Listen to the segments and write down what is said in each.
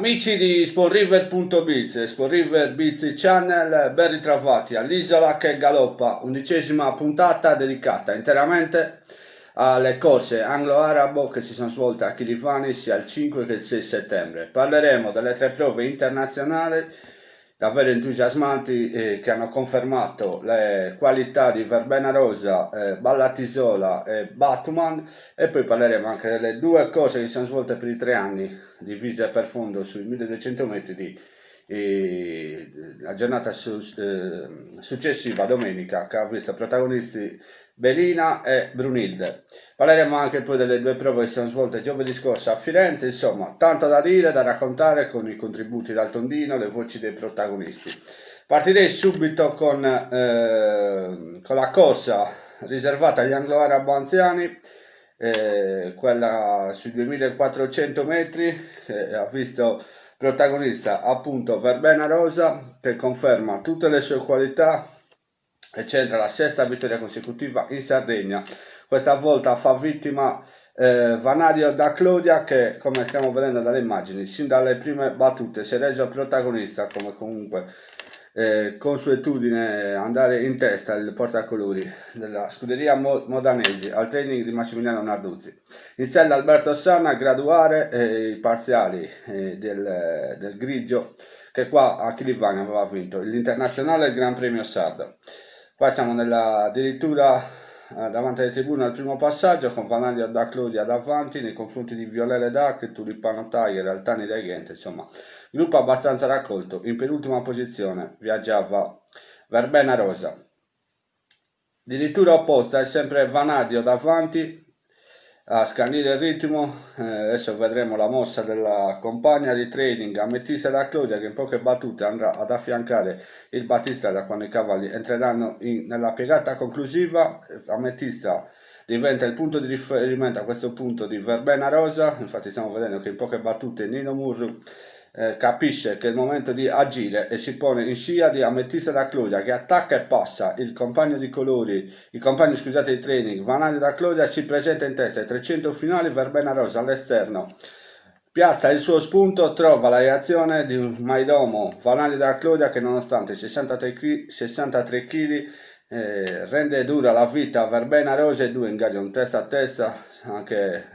Amici di SportRiver.biz, SportRiver Biz Channel, ben ritrovati all'Isola che galoppa, 11ª puntata dedicata interamente alle corse anglo-arabo che si sono svolte a Kilivani sia il 5 che il 6 settembre. Parleremo delle tre prove internazionali davvero entusiasmanti che hanno confermato le qualità di Verbena Rosa, Ballatisola e Batman, e poi parleremo anche delle due corse che si sono svolte per i 3 anni, divise per fondo sui 1200 metri la giornata successiva, domenica, che ha visto protagonisti Belina e Brunilde. Parleremo anche poi delle due prove che si sono svolte giovedì scorso a Firenze, insomma, tanto da dire, da raccontare con i contributi dal tondino, le voci dei protagonisti. Partirei subito con la corsa riservata agli anglo-arabo anziani, quella sui 2400 metri, che ha visto protagonista appunto Verbena Rosa, che conferma tutte le sue qualità e centra la 6ª vittoria consecutiva in Sardegna. Questa volta fa vittima Vanadio da Clodia, che, come stiamo vedendo dalle immagini, sin dalle prime battute si è reso protagonista, come comunque consuetudine andare in testa il portacolori della scuderia Modanesi al training di Massimiliano Narduzzi. In sella Alberto Sanna a graduare i parziali del grigio, che qua a Kilivani aveva vinto l'internazionale e il Gran Premio Sardo. Qua siamo addirittura davanti alle tribune al primo passaggio, con Vanadio da Clodia davanti nei confronti di Violele Dac, Tulipano Tiger, Altani da Ghente, insomma gruppo abbastanza raccolto. In penultima posizione viaggiava Verbena Rosa. Addirittura opposta è sempre Vanadio davanti a scandire il ritmo. Adesso vedremo la mossa della compagna di training Ametista da Clodia, che in poche battute andrà ad affiancare il Battistella quando i cavalli entreranno nella piegata conclusiva. Ametista diventa il punto di riferimento a questo punto di Verbena Rosa. Infatti stiamo vedendo che in poche battute Nino Murru capisce che è il momento di agire e si pone in scia di Ametista da Clodia, che attacca e passa il compagno di training Vanadio da Clodia, si presenta in testa ai 300 finali. Verbena Rosa all'esterno piazza il suo spunto, trova la reazione di un Maidomo Vanadio da Clodia, che nonostante i 63 kg rende dura la vita a Verbena Rosa, e due ingaggiano testa a testa, anche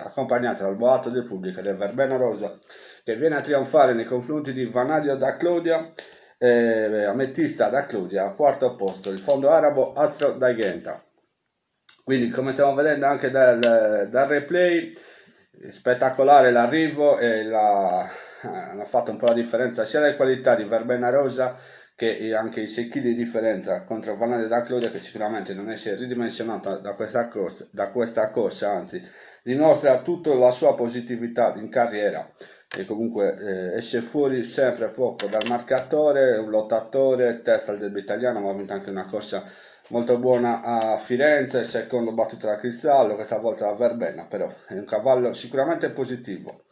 accompagnati dal boato del pubblico del Verbena Rosa, che viene a trionfare nei confronti di Vanadio da Clodia, Ametista da Clodia al quarto posto, il fondo arabo Astro da Ghenta. Quindi, come stiamo vedendo anche dal replay, spettacolare l'arrivo, e hanno fatto un po' la differenza sia le qualità di Verbena Rosa che anche i 6 kg di differenza contro Vanadio da Clodia, che sicuramente non esce ridimensionato da questa corsa, anzi dimostra tutta la sua positività in carriera, e comunque esce fuori sempre poco dal marcatore, un lottatore, testa al derby italiano, ma ha vinto anche una corsa molto buona a Firenze, secondo battuta da Cristallo, questa volta la Verbena, però è un cavallo sicuramente positivo.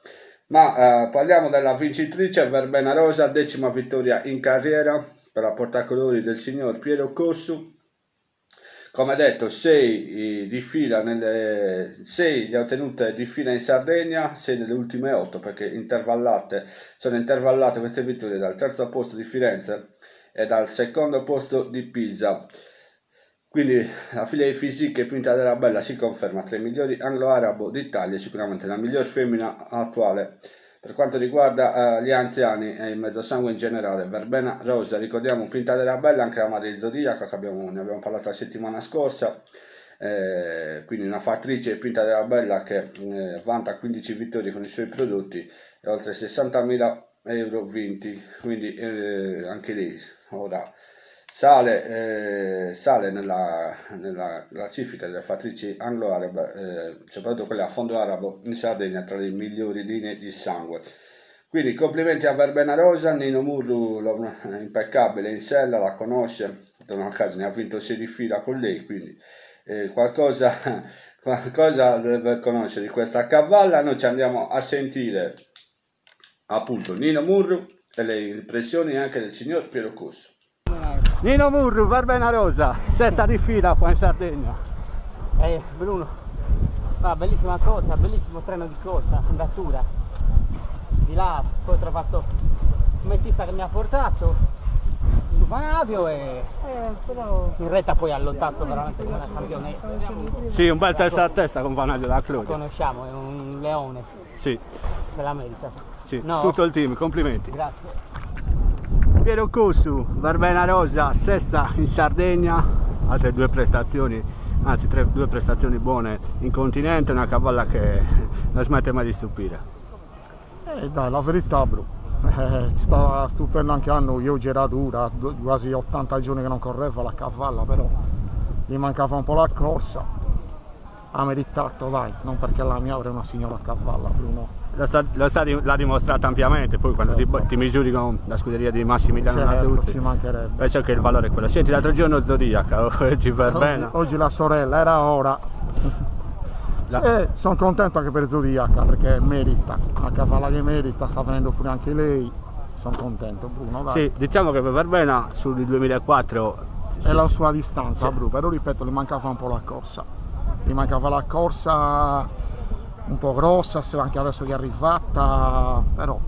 Ma parliamo della vincitrice Verbena Rosa, 10ª vittoria in carriera per la portacolori del signor Piero Cossu. Come detto, 6 di fila, 6 le ha ottenute di fila in Sardegna, 6 nelle ultime 8, perché sono intervallate queste vittorie dal terzo posto di Firenze e dal secondo posto di Pisa. Quindi la figlia di Fisiche Pinta della Bella si conferma tra i migliori anglo-arabo d'Italia, sicuramente la miglior femmina attuale. Per quanto riguarda gli anziani e il mezzosangue in generale, Verbena Rosa, ricordiamo Pinta della Bella, anche la madre di Zodiaco, ne abbiamo parlato la settimana scorsa, quindi una fattrice Pinta della Bella che vanta 15 vittorie con i suoi prodotti e oltre 60.000 euro vinti, quindi anche lì ora sale nella classifica delle fattrici anglo-arabe, soprattutto quelle a fondo arabo in Sardegna, tra le migliori linee di sangue. Quindi complimenti a Verbena Rosa. Nino Murru impeccabile in sella, la conosce, non a caso ne ha vinto 6 di fila con lei, quindi qualcosa deve conoscere di questa cavalla. Noi ci andiamo a sentire appunto Nino Murru e le impressioni anche del signor Piero Cossu. Nino Murru, Verbena Rosa, 6ª di fila qua in Sardegna. Bruno, bellissima corsa, bellissimo treno di corsa, andatura. di là, poi ho trovato un metista che mi ha portato su Vanavio e Però in retta poi ha lottato veramente come una campionessa. Sì, un bel testa a testa con Vanavio da Lo Claudio. conosciamo, è un leone, Sì, se la merita. sì, No? tutto il team, complimenti. Grazie. Piero Cussu, Verbena Rosa, sesta in Sardegna, altre due prestazioni, anzi due prestazioni buone in continente, una cavalla che non smette mai di stupire. dai, la verità, bro. Ci sta stupendo anche a noi. Oggi era dura, quasi 80 giorni che non correva la cavalla, però gli mancava un po' la corsa. Ha meritato, dai, non perché la mia è una signora cavalla, Bruno. L'ha dimostrato ampiamente, poi quando ti misuri con la scuderia di Massimiliano Certo, Narduzzi, ci mancherebbe. penso che il valore è quello. Senti, l'altro giorno Zodiaca, oggi Verbena. Oggi la sorella, era ora. Sono contento anche per Zodiaca perché merita, una cavalla che merita, sta venendo fuori anche lei. Sono contento, Bruno, dai. Sì, diciamo che per Verbena sul 2004 È la sua distanza, sì. Bru, però ripeto, gli mancava un po' la corsa. Gli mancava la corsa un po' grossa, se anche adesso che è arrivata, però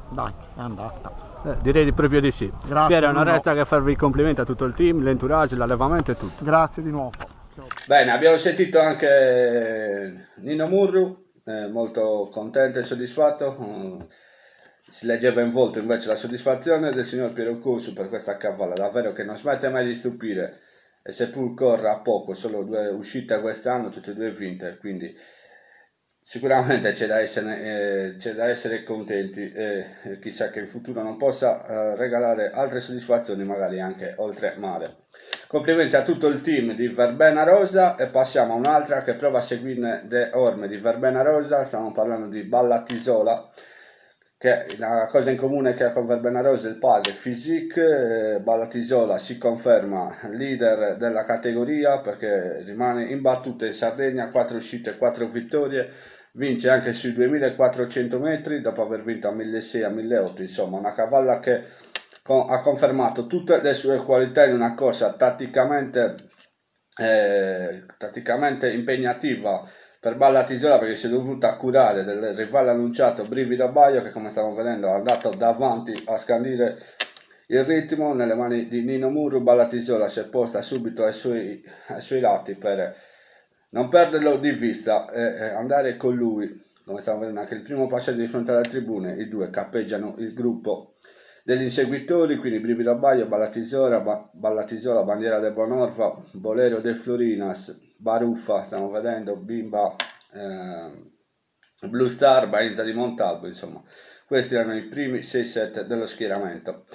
dai, è andata. Direi proprio di sì. Grazie, Piero, non Bruno. resta che farvi i complimenti a tutto il team, l'entourage, l'allevamento e tutto. Grazie di nuovo. Bene, abbiamo sentito anche Nino Murru, molto contento e soddisfatto. Si leggeva in volto invece la soddisfazione del signor Piero Cussu per questa cavalla, davvero che non smette mai di stupire, e seppur corre a poco, solo 2 uscite quest'anno, tutte e 2 vinte, quindi sicuramente c'è da essere contenti, e chissà che in futuro non possa regalare altre soddisfazioni, magari anche oltre mare. Complimenti a tutto il team di Verbena Rosa e passiamo a un'altra che prova a seguirne le orme di Verbena Rosa. Stiamo parlando di Ballatisola, che la cosa in comune che ha con Verbena Rosa è il padre Physique. Ballatisola si conferma leader della categoria perché rimane imbattuta in Sardegna, 4 uscite e 4 vittorie, vince anche sui 2400 metri dopo aver vinto a 1600 a 1800, insomma una cavalla che ha confermato tutte le sue qualità in una corsa tatticamente impegnativa per Ballatisola, perché si è dovuta curare del rivale annunciato Brivido Baio, che come stiamo vedendo è andato davanti a scandire il ritmo. Nelle mani di Nino Murru, Ballatisola si è posta subito ai suoi lati per non perderlo di vista e andare con lui. Come stiamo vedendo anche il primo passaggio di fronte alle tribune, i due cappeggiano il gruppo degli inseguitori, quindi Brivido Baio, Ballatisola, Bandiera de Bonorva, Bolero de Florinas, Baruffa, stiamo vedendo, Bimba, Blue Star, Baenza di Montalbo, insomma questi erano i primi 6-7 dello schieramento.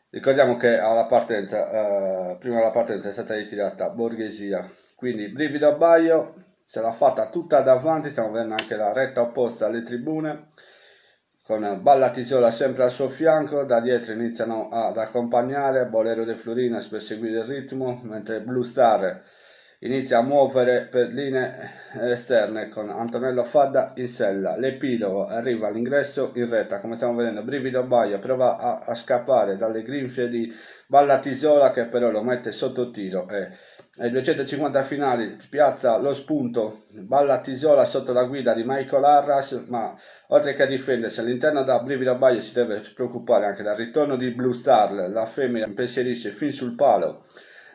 Ricordiamo che alla partenza, prima della partenza è stata ritirata Borghesia, quindi Brivido Baio se l'ha fatta tutta davanti, stiamo vedendo anche la retta opposta alle tribune, con Ballatisola sempre al suo fianco. Da dietro iniziano ad accompagnare Bolero de Florinas per seguire il ritmo, mentre Blue Star inizia a muovere per linee esterne con Antonello Fadda in sella. L'epilogo arriva all'ingresso in retta, come stiamo vedendo Brivido Baio prova a scappare dalle grinfie di Ballatisola, che però lo mette sotto tiro e ai 250 finali piazza lo spunto Ballatisola sotto la guida di Michael Arras, ma oltre che a difendersi all'interno da Brivido Baio si deve preoccupare anche del ritorno di Blue Star. La femmina impensierisce fin sul palo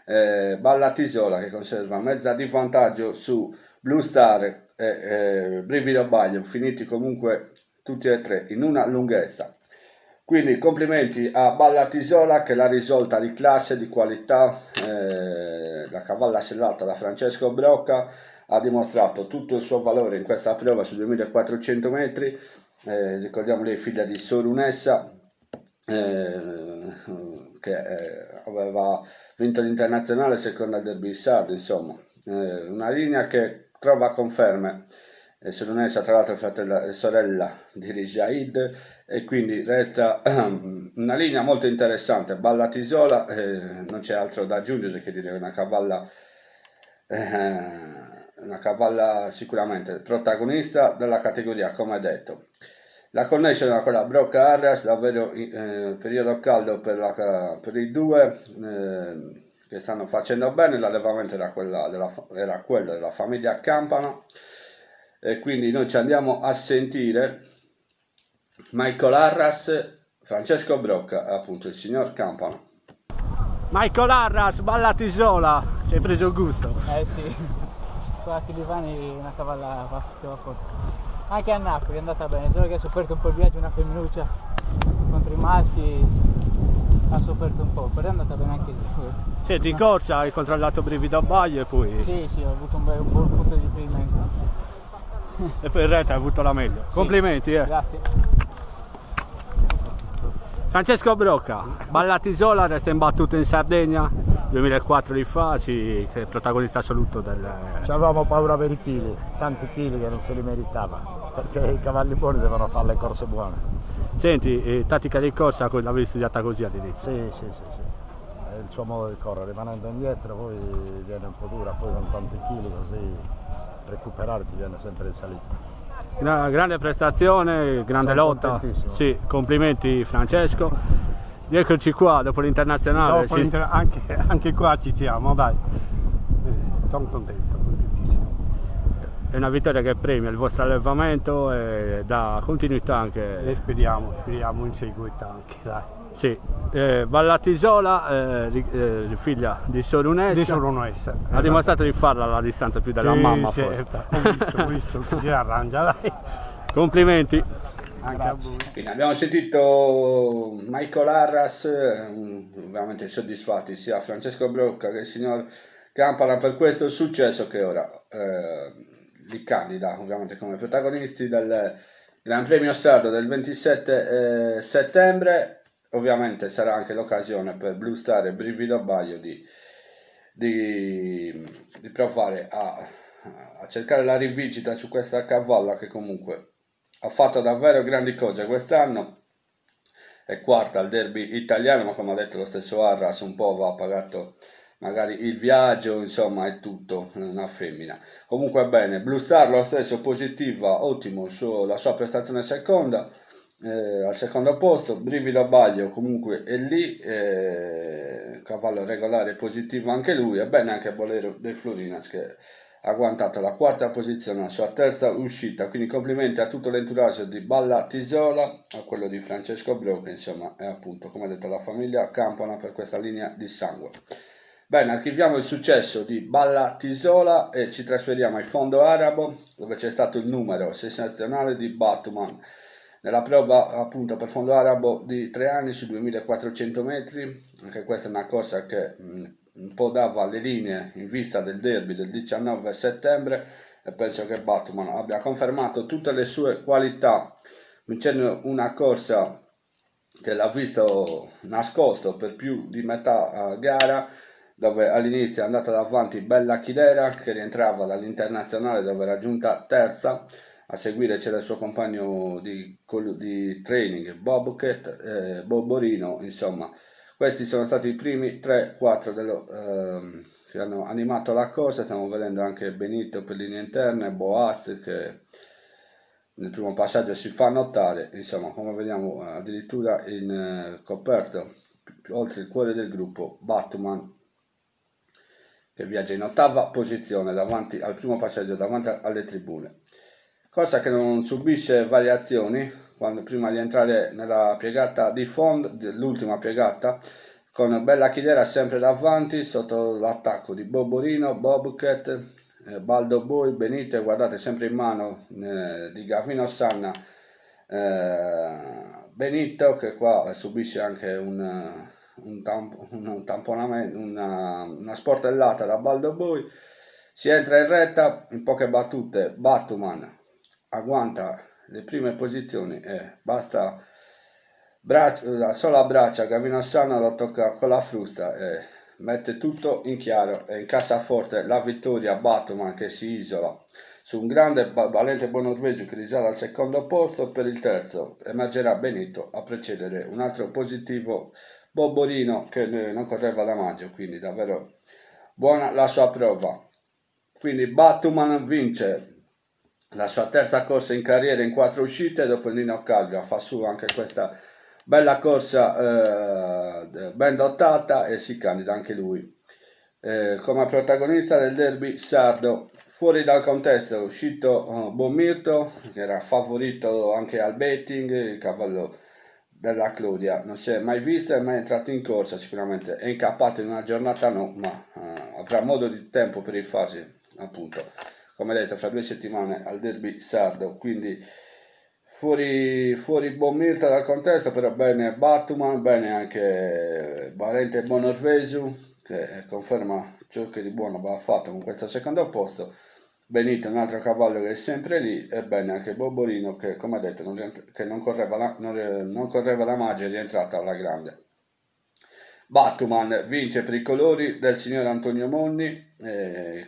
Ballatisola, che conserva mezza di vantaggio su Blue Star e Brivido Baio, finiti comunque tutti e tre in una lunghezza. Quindi complimenti a Ballatisola che l'ha risolta di classe, di qualità. La cavalla sellata da Francesco Brocca ha dimostrato tutto il suo valore in questa prova su 2400 metri. Ricordiamo lei figlia di Sorunessa, che aveva vinto l'internazionale secondo il Derby Sardo, insomma una linea che trova conferme. Sorunessa tra l'altro è sorella di Rijaid, e quindi resta una linea molto interessante. Ballatisola, non c'è altro da aggiungere che dire, una cavalla sicuramente protagonista della categoria, come detto. La connection era quella Brocca Arras, davvero periodo caldo per i due, che stanno facendo bene. L'allevamento era quello della famiglia Campana, e quindi noi ci andiamo a sentire Michael Arras, Francesco Brocca, appunto il signor Campano. Michael Arras, Ballatisola, ci hai preso il gusto. Eh sì, qua a Tilivani una cavalla faceva forte. Anche a Napoli è andata bene, solo che ha sofferto un po' il viaggio, una femminuccia contro i maschi, ha sofferto un po', però è andata bene anche lì. Senti, in corsa hai controllato brivido a Baglio e poi... Sì, ho avuto un buon punto di riferimento. E poi in rete hai avuto la meglio. Complimenti, Grazie. Francesco Brocca, Ballatisola resta imbattuto in Sardegna, 2004 di fa, che è protagonista assoluto del... Avevamo paura per i chili, tanti chili che non se li meritava, perché i cavalli buoni devono fare le corse buone. Senti, tattica di corsa l'avevi studiata così all'inizio? Sì. È il suo modo di correre, rimanendo indietro poi viene un po' dura, poi con tanti chili così recuperare ti viene sempre in salita. Una grande prestazione, grande Sono lotta. contentissimo. Sì, complimenti Francesco. Eccoci qua dopo l'internazionale. Dopo anche qua ci siamo, dai. Sono contento, contentissimo. È una vittoria che premia il vostro allevamento e dà continuità anche. E speriamo in seguito anche, dai. Sì, Ballatisola, figlia di Sorunessa, Di solo non essere. ha dimostrato di farla alla distanza più della mamma forse. Certo. Ho visto che si arrangia, dai. Complimenti. Anche a voi. Quindi abbiamo sentito Michael Arras, ovviamente soddisfatti sia Francesco Brocca che il signor Campana per questo successo che ora li candida ovviamente come protagonisti del Gran Premio Sardo del 27 settembre. Ovviamente sarà anche l'occasione per Blue Star e Brivido Baglio di provare a cercare la rivincita su questa cavalla che comunque ha fatto davvero grandi cose quest'anno. È quarta al derby italiano, ma come ha detto lo stesso Arras, un po' va pagato magari il viaggio, insomma è tutto una femmina. Comunque bene, Blue Star lo stesso, positiva, ottimo la sua prestazione seconda. Al secondo posto, Brivido a Baglio comunque è lì, cavallo regolare positivo anche lui, e bene anche Bolero De Florinas che ha agguantato la quarta posizione, la sua terza uscita, quindi complimenti a tutto l'entourage di Ballatisola, a quello di Francesco Brocca, insomma, e appunto come detto la famiglia Campana per questa linea di sangue. Bene, archiviamo il successo di Ballatisola e ci trasferiamo al fondo arabo, dove c'è stato il numero sensazionale di Batuman nella prova appunto per fondo arabo di 3 anni su 2400 metri. Anche questa è una corsa che un po' dava le linee in vista del derby del 19 settembre e penso che Batuman abbia confermato tutte le sue qualità vincendo una corsa che l'ha visto nascosto per più di metà gara, dove all'inizio è andata davanti Bella Chidera che rientrava dall'internazionale dove era giunta terza. A seguire c'era il suo compagno di training Bobborino, insomma questi sono stati i primi 3-4 che hanno animato la corsa. Stiamo vedendo anche Benito per linee interne, Boaz che nel primo passaggio si fa notare, insomma come vediamo addirittura in coperto oltre il cuore del gruppo Batuman che viaggia in ottava posizione davanti al primo passaggio, davanti alle tribune. Cosa che non subisce variazioni quando prima di entrare nella piegata di fondo, l'ultima piegata, con Bella Chidera sempre davanti sotto l'attacco di Bobborino, Bobcat, Baldo Boy, Benito, guardate sempre in mano di Gavino Sanna, Benito che qua subisce anche un tamponamento, una sportellata da Baldo Boy. Si entra in retta, in poche battute Batuman agguanta le prime posizioni e basta la sola braccia Gavino Sanna lo tocca con la frusta e mette tutto in chiaro e in cassaforte la vittoria Batuman che si isola su un grande valente buon norveggio che risale al secondo posto. Per il terzo emergerà Benito a precedere un altro positivo Bobborino che non correva da maggio, quindi davvero buona la sua prova. Quindi Batuman vince la sua terza corsa in carriera in 4 uscite dopo il Nino Calvia, fa su anche questa bella corsa ben dotata e si candida anche lui come protagonista del derby sardo. Fuori dal contesto è uscito Bonmirto, che era favorito anche al betting, il cavallo della Claudia. Non si è mai visto, è mai entrato in corsa, sicuramente è incappato in una giornata no, ma avrà modo di tempo per rifarsi, appunto, come detto, fra 2 settimane al derby sardo. Quindi fuori Bonmirto dal contesto, però bene Batman, bene anche Valente Bonorvesu, che conferma ciò che di buono va fatto con questo secondo posto. Benito, un altro cavallo che è sempre lì, e bene anche Bobolino, che come detto non correva la maglia, è rientrata alla grande. Batman vince per i colori del signor Antonio Monni,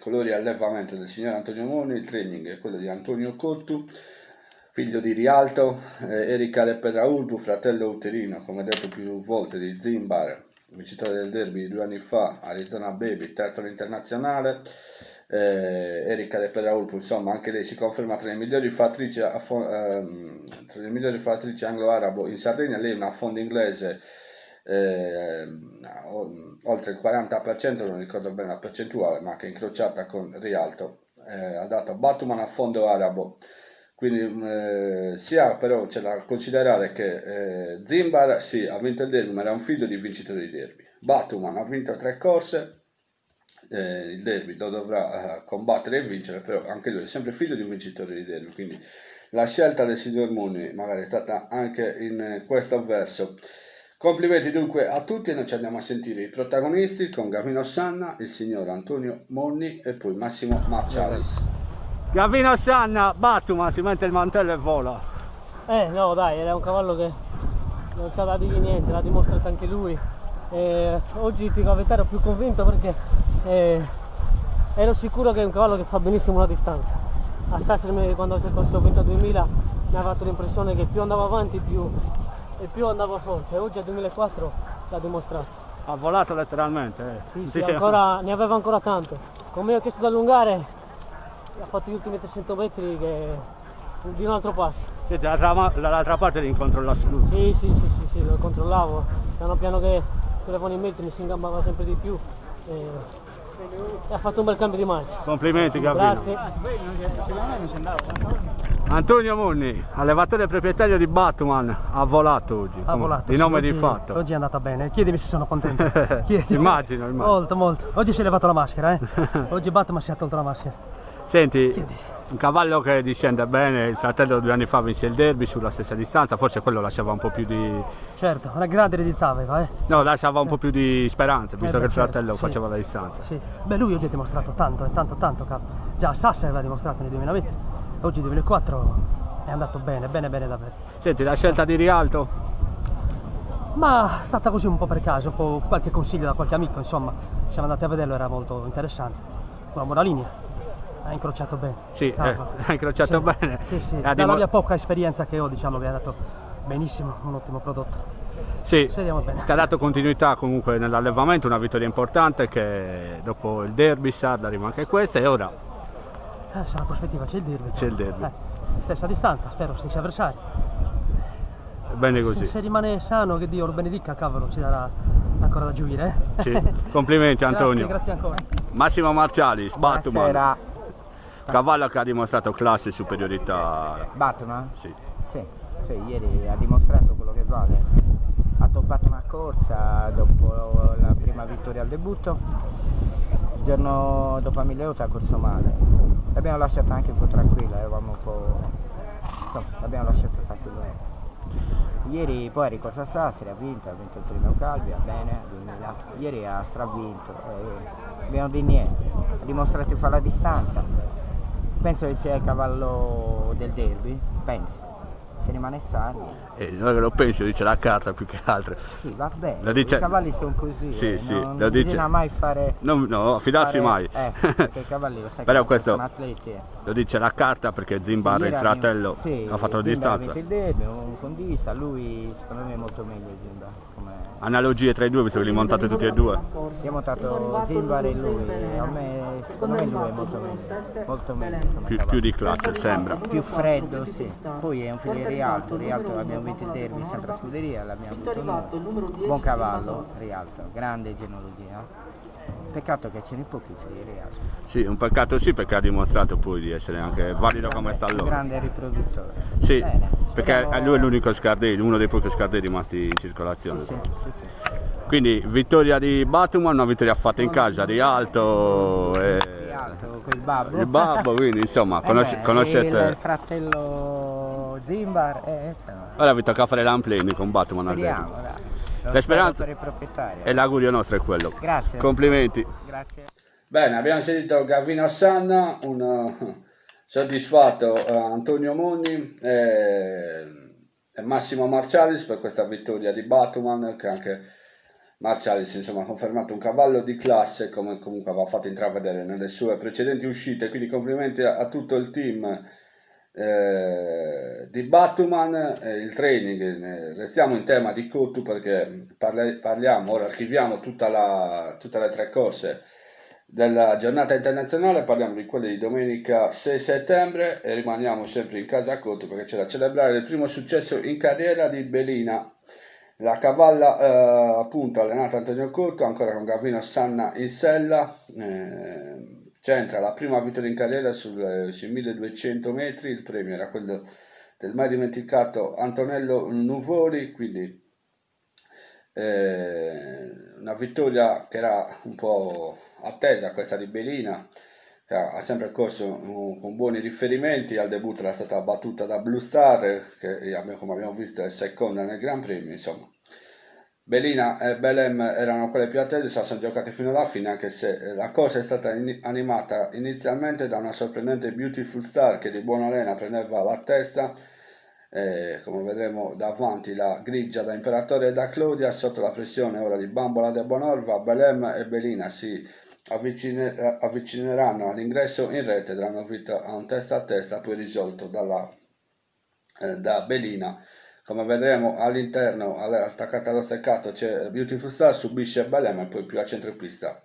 colori allevamento del signor Antonio Monni, il training è quello di Antonio Cottu, figlio di Rialto, Erika Leppe Raulbu, fratello uterino, come detto più volte, di Zimbar, vincitore del derby 2 anni fa, Arizona Baby, terzo internazionale. Erika De Pedraulpo, insomma, anche lei si conferma tra le migliori fattrici anglo-arabo in Sardegna. Lei è una fonda inglese, oltre il 40%, non ricordo bene la percentuale, ma che è incrociata con Rialto, ha dato Batman a fondo arabo. Quindi però c'è da considerare che Zimbar sì, ha vinto il derby, ma era un figlio di vincitore di derby. Batman ha vinto 3 corse, il derby lo dovrà combattere e vincere, però anche lui è sempre figlio di un vincitore di derby, quindi la scelta del signor Monni magari è stata anche in questo verso. Complimenti dunque a tutti, e noi ci andiamo a sentire i protagonisti con Gavino Sanna, il signor Antonio Monni e poi Massimo Marcialis. Gavino Sanna, Batman si mette il mantello e vola. No dai, era un cavallo che non c'ha da dire niente, l'ha dimostrato anche lui. Oggi ti dico la verità, ero più convinto perché ero sicuro che è un cavallo che fa benissimo la distanza. A Sassari, quando si è corso 2000, mi ha fatto l'impressione che più andava avanti più andava forte. Oggi a 2004 l'ha dimostrato. Ha volato letteralmente. Sì, ne aveva ancora tanto. Come io ho chiesto di allungare, ha fatto gli ultimi 300 metri di un altro passo. Sì, dall'altra parte l'incontro la scusa. Sì, lo controllavo. Piano piano che sullevano i metri mi si ingambava sempre di più. E ha fatto un bel cambio di marcia. Complimenti Gavino. Antonio Monni, allevatore proprietario di Batman, ha volato oggi. Ha volato. Di nome oggi, di fatto. Oggi è andata bene. Chiedimi se sono contento. Immagino. Molto. Oggi si è levato la maschera, Oggi Batman si è tolto la maschera. Senti, un cavallo che discende bene, il fratello 2 anni fa vinse il derby sulla stessa distanza, forse quello lasciava un po' più di... Certo, una grande eredità aveva, No, lasciava un po' più di speranza, visto che il fratello sì. faceva la distanza. Sì. Beh, lui oggi ha dimostrato tanto, capo. Già a Sassari l'ha dimostrato nel 2020, oggi nel 2004 è andato bene davvero. Senti, la scelta di Rialto? Ma è stata così un po' per caso, un po' qualche consiglio da qualche amico, insomma, siamo andati a vederlo, era molto interessante, una buona linea. Ha incrociato bene. Sì, ha incrociato bene. Sì. Dalla mia poca esperienza che ho, diciamo che ha dato benissimo, un ottimo prodotto. Sì, Speriamo bene. ti ha dato continuità comunque nell'allevamento, una vittoria importante che dopo il derby sardo arriva anche questa e ora... C'è la prospettiva, c'è il derby. C'è il derby. Stessa distanza, spero, stessi avversari. Bene così. Se rimane sano, che Dio lo benedica, cavolo, ci darà ancora da gioire. Sì, complimenti Antonio. Grazie ancora. Massimo Marcialis, Batman. Cavallo che ha dimostrato classe e superiorità. Batman? Sì. Sì, ieri ha dimostrato quello che vale. Ha toppato una corsa dopo la prima vittoria al debutto. Il giorno dopo a Mileota ha corso male. L'abbiamo lasciata anche un po' tranquilla, eravamo un po'... Insomma, l'abbiamo lasciata tranquilla. Ieri poi ha ricorso a Sassari, ha vinto il primo Calvi, va bene, 2000. Ieri ha stravinto, abbiamo di niente, ha dimostrato di fare la distanza. Penso che sia il cavallo del derby, penso. Se rimane sano. Non è che lo penso, dice la carta più che altro. Sì, va bene. Lo dice... I cavalli sono così. Sì, non lo dice. bisogna mai fare. No, fidarsi mai. Perché i cavalli lo sai Però che questo sono atleti. lo dice la carta perché Zimbar, il fratello, ha fatto la distanza. Ha vinto il derby, un fondista, lui secondo me è molto meglio Zimbar. Analogie tra i due, visto che li montate tutti e due. Abbiamo montato Zimbar e lui, secondo me lui è molto meglio. Più di classe, sembra. Più freddo, sì. Poi è un figlio di Rialto, abbiamo vinto il derby sempre a scuderia, l'abbiamo avuto noi. Buon cavallo, Rialto, grande genealogia. peccato che ce ne pochi ieri. Sì, un peccato sì, perché ha dimostrato poi di essere anche valido come sta Un allora. grande riproduttore. Sì, Bene, perché speriamo- lui è l'unico Scardelli, uno dei pochi Scardelli rimasti in circolazione. Sì, sì, sì. Quindi vittoria di Batuman, una vittoria fatta in casa, Rialto e Rialto, col babbo. il babbo, quindi insomma Il conoscete. fratello Zimbar, insomma. Ora vi tocca fare l'unplaying con Batuman al Speriamo, derby. dai. Lo Le spero speranze per il proprietario. e l'augurio nostro è quello. Grazie. Complimenti. Grazie. Bene, abbiamo sentito Gavino Sanna, un soddisfatto Antonio Monni e Massimo Marcialis per questa vittoria di Batuman, che anche Marcialis insomma ha confermato un cavallo di classe come comunque aveva fatto intravedere nelle sue precedenti uscite, quindi complimenti a tutto il team di Batuman. Il training, restiamo in tema di Cottu perché parliamo, ora archiviamo tutte le 3 corse della giornata internazionale, parliamo di quelle di domenica 6 settembre e rimaniamo sempre in casa Cottu perché c'è da celebrare il primo successo in carriera di Belina, la cavalla appunto allenata Antonio Cottu, ancora con Gavino Sanna in sella. C'entra la prima vittoria in carriera sui 1200 metri, il premio era quello del mai dimenticato Antonello Nuvoli, quindi una vittoria che era un po' attesa, questa di Belina, che ha sempre corso con buoni riferimenti. Al debutto era stata battuta da Blue Star, che come abbiamo visto è seconda nel Gran Premio, insomma. Belina e Belem erano quelle più attese, si sono giocate fino alla fine, anche se la corsa è stata animata inizialmente da una sorprendente Beautiful Star che di buona lena prendeva la testa, come vedremo davanti la grigia da Imperatore e da Claudia. Sotto la pressione ora di Bambola de Bonorva, Belem e Belina si avvicineranno all'ingresso in rete, daranno vita a un testa a testa poi risolto da Belina. Come vedremo all'interno, attaccata allo steccato, c'è Beautiful Star, subisce Belem e poi più a centropista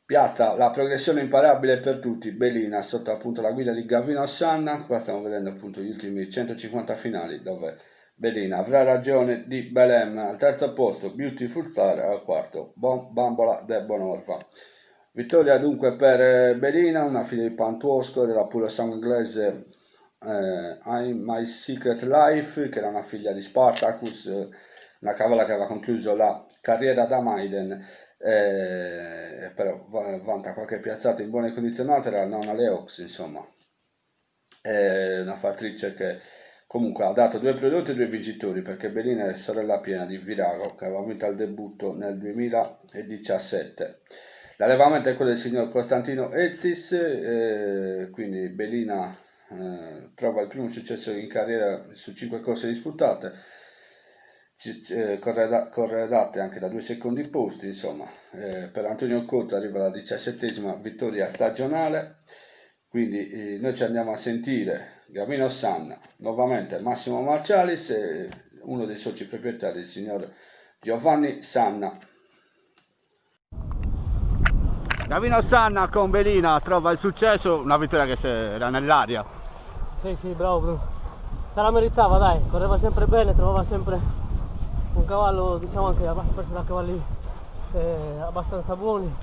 piazza la progressione imparabile per tutti Belina sotto appunto la guida di Gavino Sanna. Qua stiamo vedendo appunto gli ultimi 150 finali dove Belina avrà ragione di Belem al terzo posto, Beautiful Star al quarto, Bambola de Bonorva. Vittoria dunque per Belina, una figlia di Pantuosco della puro sangue inglese, I'm My Secret Life, che era una figlia di Spartacus, una cavalla che aveva concluso la carriera da Maiden, però vanta qualche piazzata in buone condizionate, era nonna Leox, insomma. Una fattrice che comunque ha dato 2 prodotti e 2 vincitori, perché Belina è sorella piena di Virago, che aveva vinto al debutto nel 2017. L'allevamento è quello del signor Costantino Ezis, quindi Belina trova il primo successo in carriera su 5 corse disputate, corredate anche da 2 secondi posti, insomma. Per Antonio Cottu arriva la 17ª vittoria stagionale, quindi noi ci andiamo a sentire Gavino Sanna, nuovamente Massimo Marcialis e uno dei soci proprietari, il signor Giovanni Sanna. Gavino Sanna con Belina trova il successo, una vittoria che era nell'aria. Sì, bravo Bruno. Se la meritava, dai, correva sempre bene, trovava sempre un cavallo, diciamo anche preso da cavalli abbastanza buoni.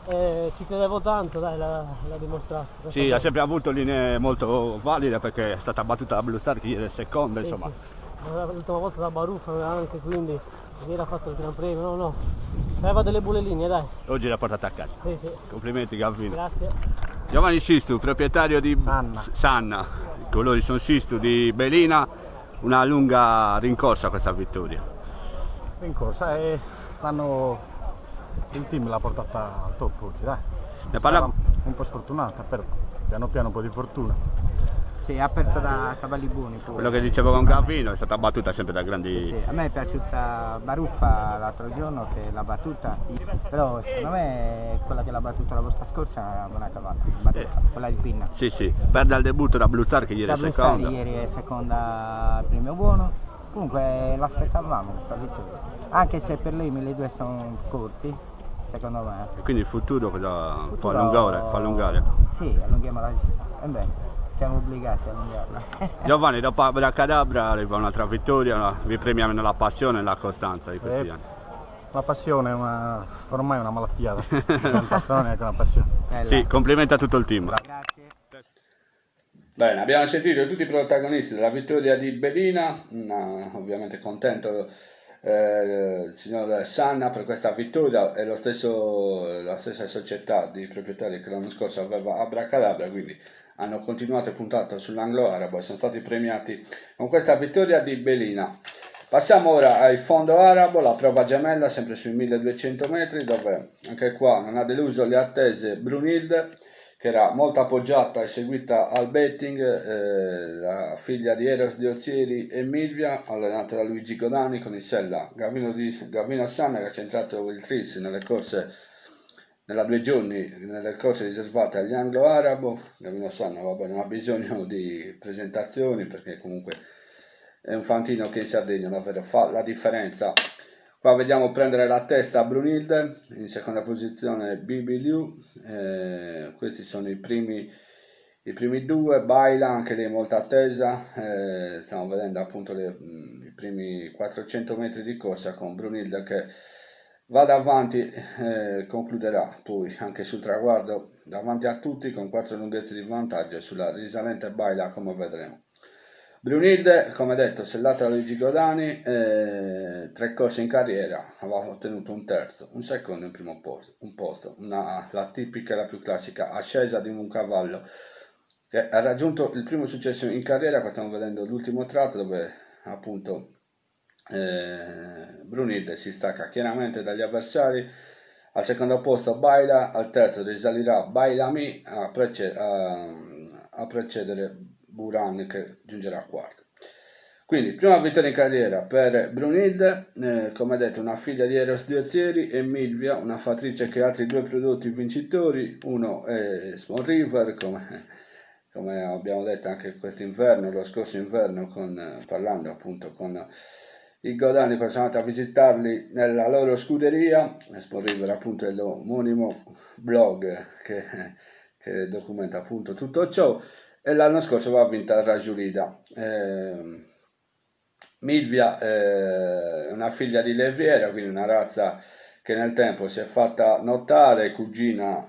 Ci credevo tanto, dai, l'ha dimostrato. Sì, ha sempre avuto linee molto valide perché è stata battuta da Blue Star che ieri è seconda, Sì, insomma. sì. L'ultima volta da Baruffa anche, quindi ieri ha fatto il Gran Premio, no. Aveva delle buone linee, dai. Oggi l'ha portata a casa. Sì. Complimenti Gavino. Grazie. Giovanni Sistu, proprietario di Sanna, i colori sono Sistu di Belina, una lunga rincorsa a questa vittoria. Rincorsa e il team l'ha portata al top oggi, dai. Ne parliamo. Un po' sfortunata, però piano piano un po' di fortuna. Sì, ha perso da cavalli buoni pure. Quello che dicevo con Gavino è stata battuta sempre da grandi. Sì, a me è piaciuta Baruffa l'altro giorno che l'ha battuta, però secondo me quella che l'ha battuta la volta scorsa è una buona cavalla, Baruffa, quella di Pinna. Sì, perde al debutto da Blue Star che ieri La è Blue Star seconda. ieri è seconda al premio buono, comunque l'aspettavamo questa vittoria, anche se per lei 1200 sono corti, secondo me. E quindi il futuro cosa può Futuro- allungare? Sì, allunghiamo la distanza. Siamo obbligati a allungarla. Giovanni, dopo Abracadabra arriva un'altra vittoria, vi premiamo nella passione e nella costanza di questi anni. La passione è ormai è una malattia, non è neanche una passione. Sì, complimenti a tutto il team. Grazie. Bene, abbiamo sentito tutti i protagonisti della vittoria di Belina, ovviamente contento il signor Sanna per questa vittoria e la stessa società di proprietari che l'anno scorso aveva Abracadabra, quindi hanno continuato e puntato sull'anglo-arabo e sono stati premiati con questa vittoria di Belina. Passiamo ora al fondo arabo, la prova gemella sempre sui 1200 metri, dove anche qua non ha deluso le attese Brunhilde, che era molto appoggiata e seguita al betting, la figlia di Eros Diozieri e Milvia, allenata da Luigi Godani, con in sella Gavino Sanna, che ha centrato il tris nelle corse nella 2 giorni, nelle corse riservate agli anglo-arabo. Gavino Sanna non ha bisogno di presentazioni, perché comunque è un fantino che in Sardegna davvero fa la differenza. Qua vediamo prendere la testa a Brunhilde, in seconda posizione Bibi Liu, questi sono i primi 2, Baila, anche lei molto attesa, stiamo vedendo appunto i primi 400 metri di corsa con Brunhilde che va davanti, concluderà poi anche sul traguardo davanti a tutti con 4 lunghezze di vantaggio, e sulla risalente Baila come vedremo. Brunhilde, come detto, sellata da Luigi Godani, 3 corse in carriera, aveva ottenuto un terzo, un secondo in primo posto, la tipica e la più classica ascesa di un cavallo che ha raggiunto il primo successo in carriera. Qua stiamo vedendo l'ultimo tratto dove appunto Brunhilde si stacca chiaramente dagli avversari. Al secondo posto Baila, al terzo risalirà Bailami a precedere Buran, che giungerà quarto. Quindi prima vittoria in carriera per Brunhilde, come detto una figlia di Eros Diozieri, e Milvia, una fattrice che ha altri 2 prodotti vincitori, uno è Small River, come abbiamo detto anche quest'inverno, lo scorso inverno, parlando appunto con i Godani, quando siamo andati a visitarli nella loro scuderia. Small River appunto è l'omonimo blog che documenta appunto tutto ciò. E l'anno scorso aveva vinto il Rajurida. Milvia è una figlia di levriera, quindi una razza che nel tempo si è fatta notare, cugina,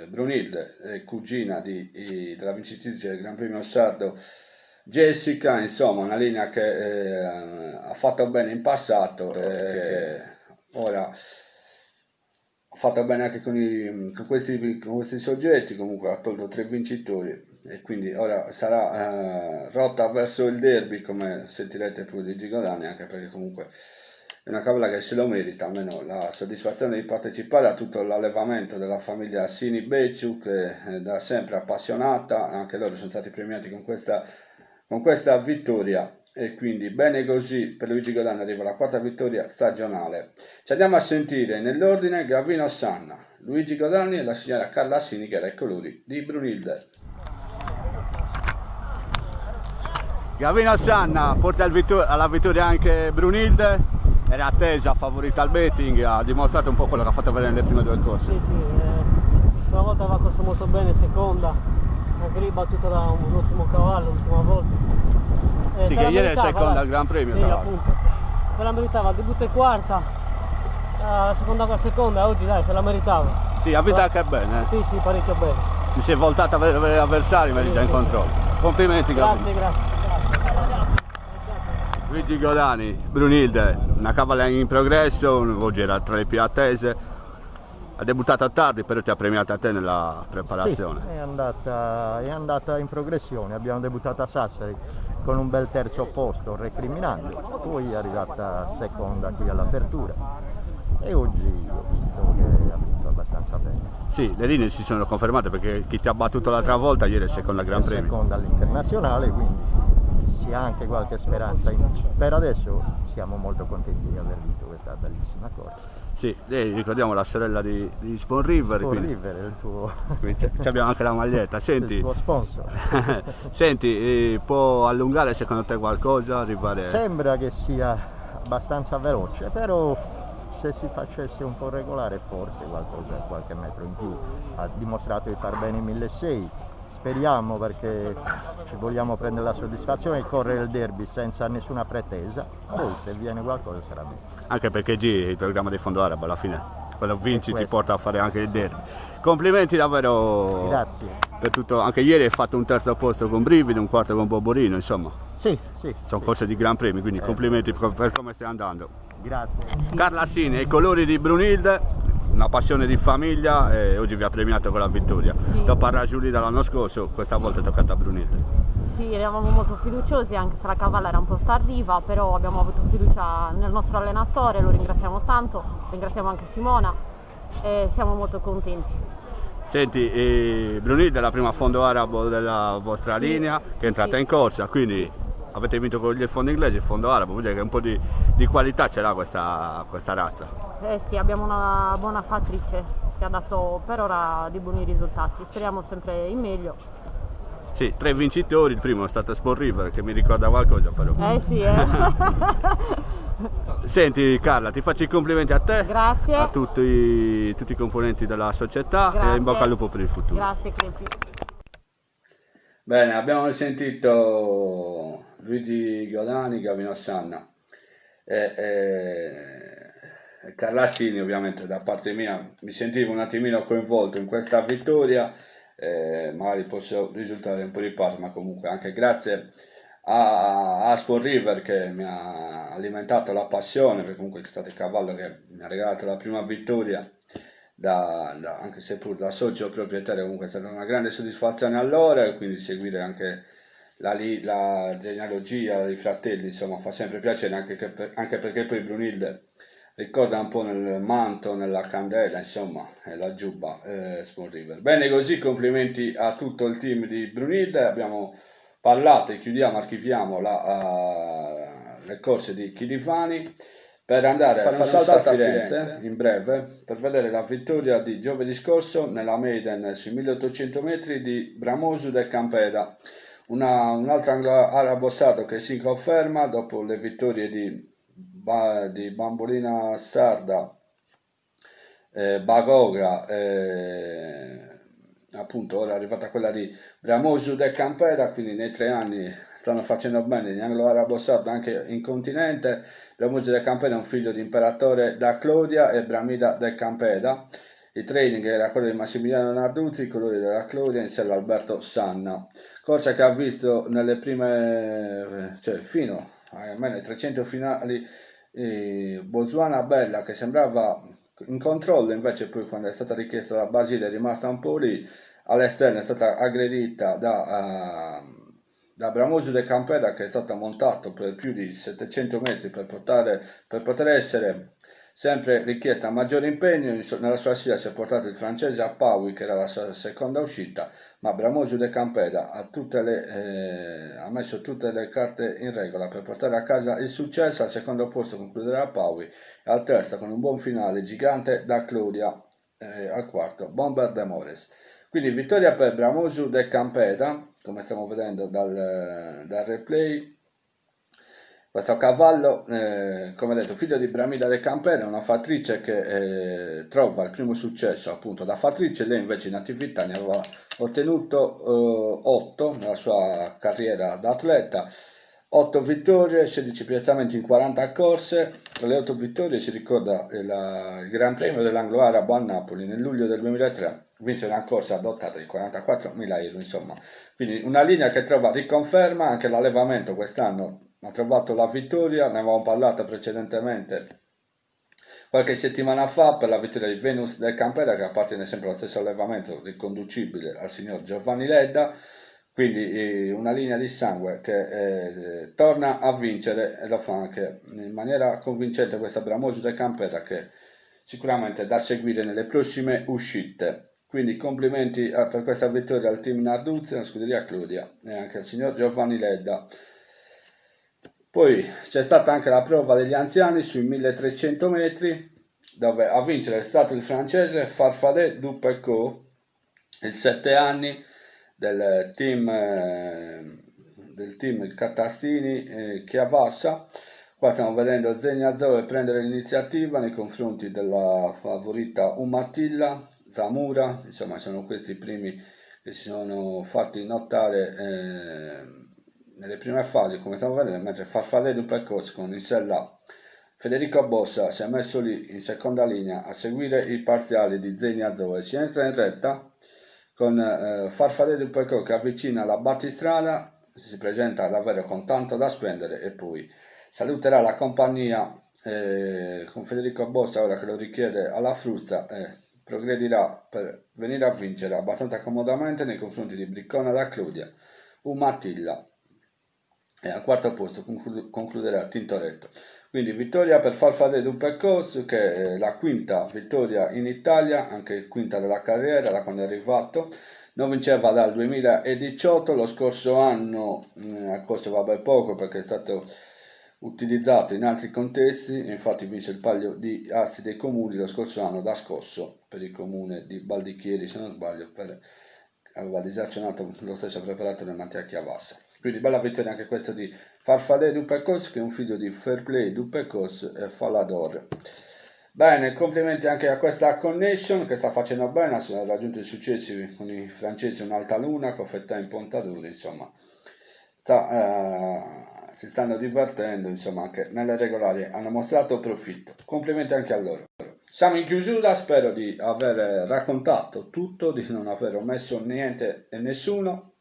Brunhilde è cugina della vincitrice del Gran Premio Sardo Jessica, insomma una linea che ha fatto bene in passato e ora ha fatto bene anche con questi soggetti. Comunque ha tolto 3 vincitori e quindi ora sarà rotta verso il derby, come sentirete poi di Gigodani, anche perché comunque è una cavola che se lo merita, almeno la soddisfazione di partecipare a tutto l'allevamento della famiglia Sini Becciu, che è da sempre appassionata. Anche loro sono stati premiati con questa vittoria. E quindi bene così per Luigi Godani, arriva la 4ª vittoria stagionale. Ci andiamo a sentire nell'ordine Gavino Sanna, Luigi Godani e la signora Carla Sini, che era ai colori di Brunhilde. Gavino Sanna porta alla vittoria anche Brunhilde, era attesa, favorita al betting, ha dimostrato un po' quello che ha fatto vedere nelle prime 2 corse. Sì, una volta aveva corso molto bene, seconda, anche lì battuta da un ottimo cavallo l'ultima volta. Sì, che ieri è il secondo al Gran Premio, sì, tra l'altro. Appunto. Se la meritava, il debutto è quarta, la seconda con seconda, oggi dai, se la meritava. Sì, ha vinto anche bene. Sì, parecchio bene. Ti sei voltata a vedere gli avversari, ma eri già in controllo. Complimenti, Gavino. Grazie. Luigi Godani, Brunhilde, una cavalla in progresso, oggi era tra le più attese. Ha debuttato tardi, però ti ha premiato a te nella preparazione. Sì, è andata in progressione. Abbiamo debuttato a Sassari con un bel terzo posto recriminando, poi è arrivata seconda qui all'apertura e oggi ho visto che ha vinto abbastanza bene. Sì, le linee si sono confermate, perché chi ti ha battuto l'altra volta ieri è seconda al Gran Premio. Seconda all'internazionale, quindi si ha anche qualche speranza. Per adesso siamo molto contenti di aver vinto questa bellissima corsa. Sì, lei ricordiamo la sorella di Spawn River. River è il tuo... Abbiamo anche la maglietta. Senti, il tuo sponsor. Senti, può allungare secondo te qualcosa? Arrivare... Sembra che sia abbastanza veloce, però se si facesse un po' regolare forse qualche metro in più. Ha dimostrato di far bene i 1600, speriamo, perché ci vogliamo prendere la soddisfazione di correre il derby senza nessuna pretesa, poi se viene qualcosa sarà bene. Anche perché G, il programma di Fondo Arabo alla fine, quando vinci ti questo. porta a fare anche il derby. Complimenti davvero Grazie. per tutto, anche ieri hai fatto un terzo posto con Brividi, un quarto con Boborino, insomma, Sì, sono corse di Gran Premi, quindi complimenti per come stai andando. grazie. Carla Assini, i colori di Brunilde, una passione di famiglia e oggi vi ha premiato con la vittoria. Sì. Dopo a Giulida l'anno scorso, questa volta è toccata a Brunilde. Sì, eravamo molto fiduciosi, anche se la cavalla era un po' tardiva, però abbiamo avuto fiducia nel nostro allenatore, lo ringraziamo tanto, ringraziamo anche Simona e siamo molto contenti. Senti, Brunilde è la prima fondo arabo della vostra linea che è entrata in corsa, quindi avete vinto con il fondo inglese, il fondo arabo, vuol dire che un po' di qualità ce l'ha questa razza. Eh sì, abbiamo una buona fattrice che ha dato per ora di buoni risultati, speriamo sempre in meglio. Sì, 3 vincitori, il primo è stato Sport River che mi ricorda qualcosa però. Sì, Senti Carla, ti faccio i complimenti a te, Grazie. a tutti i componenti della società Grazie. e in bocca al lupo per il futuro. Grazie Crepi. Bene, abbiamo sentito Luigi Godani, Gavino Sanna e Carla Assini. Ovviamente da parte mia mi sentivo un attimino coinvolto in questa vittoria, magari posso risultare un po' di parte, ma comunque anche grazie a Sport River che mi ha alimentato la passione, perché comunque è stato il cavallo che mi ha regalato la prima vittoria, anche se pur da socio proprietario. Comunque è stata una grande soddisfazione allora, e quindi seguire anche la genealogia dei fratelli, insomma, fa sempre piacere, anche perché poi Brunilde ricorda un po' nel manto, nella candela, insomma, la giubba Sport River. Bene così, complimenti a tutto il team di Brunilde. Abbiamo parlato e chiudiamo, archiviamo le corse di Chilifani per andare a fare un salto a Firenze in breve per vedere la vittoria di giovedì scorso nella Maiden sui 1800 metri di Bramosu del Campeda, un altro arabo sardo che si conferma dopo le vittorie di Bambolina Sarda, Bagoga, appunto ora è arrivata quella di Bramosu del Campera, quindi nei 3 anni stanno facendo bene gli anglo-arabo sardo anche in continente. Bramosu del Campera è un figlio di imperatore da Clodia e Bramida del Campeda. Il training era quello di Massimiliano Narduzzi, i colori della Clodia insieme a Alberto Sanna. Corsa che ha visto nelle prime, cioè fino almeno ai 300 finali, Botswana Bella che sembrava in controllo, invece poi quando è stata richiesta da Basile è rimasta un po' lì. All'esterno è stata aggredita da Bramosu del Campera, che è stato montato per più di 700 metri per poter essere sempre richiesta maggiore impegno. Nella sua scia si è portato il francese Apawi, che era la sua seconda uscita, ma Bramosu del Campera ha messo tutte le carte in regola per portare a casa il successo. Al secondo posto concluderà Apawi e al terzo, con un buon finale, Gigante da Clodia, al quarto Bomber de Mores. Quindi vittoria per Bramosu del Campeda, come stiamo vedendo dal replay. Questo cavallo, come detto, figlio di Bramida del Campera, una fattrice che trova il primo successo appunto da fattrice. Lei invece in attività ne aveva ottenuto 8 nella sua carriera da atleta, 8 vittorie, 16 piazzamenti in 40 corse. Tra le 8 vittorie si ricorda il Gran Premio dell'Anglo-Arabo a Napoli nel luglio del 2003, vinse una corsa adottata di 44.000 euro, insomma. Quindi una linea che trova riconferma. Anche l'allevamento quest'anno ha trovato la vittoria, ne avevamo parlato precedentemente qualche settimana fa per la vittoria di Venus del Campera, che appartiene sempre allo stesso allevamento riconducibile al signor Giovanni Ledda. Quindi una linea di sangue che torna a vincere, e lo fa anche in maniera convincente questa Bramosu del Campera, che sicuramente è da seguire nelle prossime uscite. Quindi complimenti per questa vittoria al team Narduzzi, alla scuderia Clodia e anche al signor Giovanni Ledda. Poi c'è stata anche la prova degli anziani sui 1300 metri, dove a vincere è stato il francese Farfadet Dupeco, il 7 anni del team Cattastini Chiavassa. Qua stiamo vedendo Zegnazzove prendere l'iniziativa nei confronti della favorita Umatilla, Zamura. Insomma, sono questi i primi che si sono fatti notare nelle prime fasi, come stiamo vedendo, mentre Farfalè un percorso con in sella Federico Bossa si è messo lì in seconda linea a seguire i parziali di Zeni Azzurri. Si entra in retta con Farfalè un percorso che avvicina la battistrada, si presenta davvero con tanto da spendere e poi saluterà la compagnia con Federico Bossa ora che lo richiede alla frusta e progredirà per venire a vincere abbastanza comodamente nei confronti di Briccona da Claudia, Mattilla, e al quarto posto concluderà Tintoretto. Quindi vittoria per Farfalè d'un percorso, che è la quinta vittoria in Italia, anche quinta della carriera da quando è arrivato. Non vinceva dal 2018, lo scorso anno ha corso vabbè poco perché è stato utilizzato in altri contesti, infatti vinse il Palio di Asti dei Comuni lo scorso anno da scosso per il comune di Baldichieri, se non sbaglio, aveva disazionato lo stesso preparatore Mattia Chiavassa. Quindi bella vittoria anche questa di Farfalè d'un percorso, che è un figlio di Fair Play d'un percorso e Fallador. Bene, complimenti anche a questa connection che sta facendo bene, ha raggiunto i successi con i francesi Un'Altaluna, Coffetta in Pontadura, insomma si stanno divertendo, insomma anche nelle regolari hanno mostrato profitto. Complimenti anche a loro. Siamo in chiusura, spero di aver raccontato tutto, di non aver omesso niente e nessuno.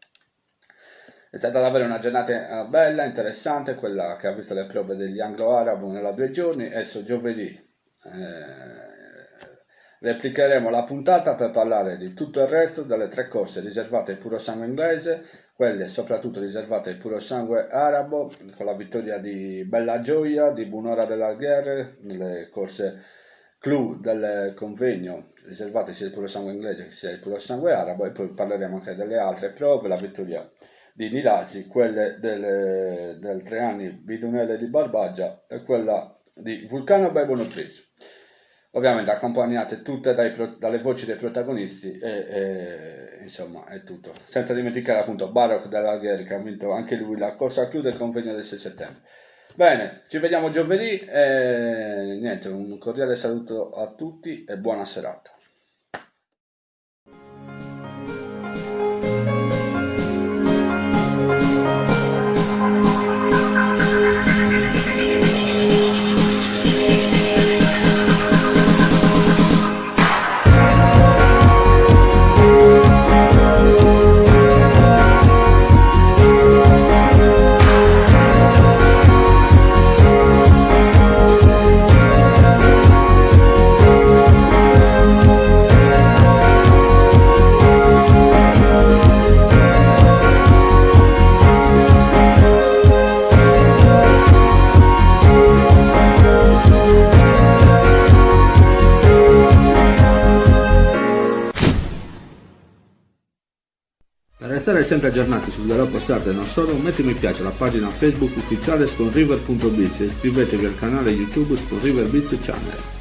È stata davvero una giornata bella, interessante, quella che ha visto le prove degli anglo-arabo nella 2 giorni. Adesso giovedì replicheremo la puntata per parlare di tutto il resto, delle 3 corse riservate al puro sangue inglese, quelle soprattutto riservate al puro sangue arabo, con la vittoria di Bella Gioia, di Bunora dell'Algher, nelle corse clou del convegno riservate sia al puro sangue inglese che sia al puro sangue arabo, e poi parleremo anche delle altre prove, la vittoria di Nilasi, quelle del 3 anni Bidunelle di Barbaggia e quella di Vulcano Bebono Preso. Ovviamente accompagnate tutte dalle voci dei protagonisti e insomma è tutto. Senza dimenticare appunto Baroc dell'Algher, che ha vinto anche lui la corsa clou del convegno del 6 settembre. Bene, ci vediamo giovedì e niente, un cordiale saluto a tutti e buona serata. Per restare sempre aggiornati sul galoppo sardo e non solo, metti mi piace alla pagina Facebook ufficiale SponRiver.biz e iscrivetevi al canale YouTube SponRiver Biz Channel.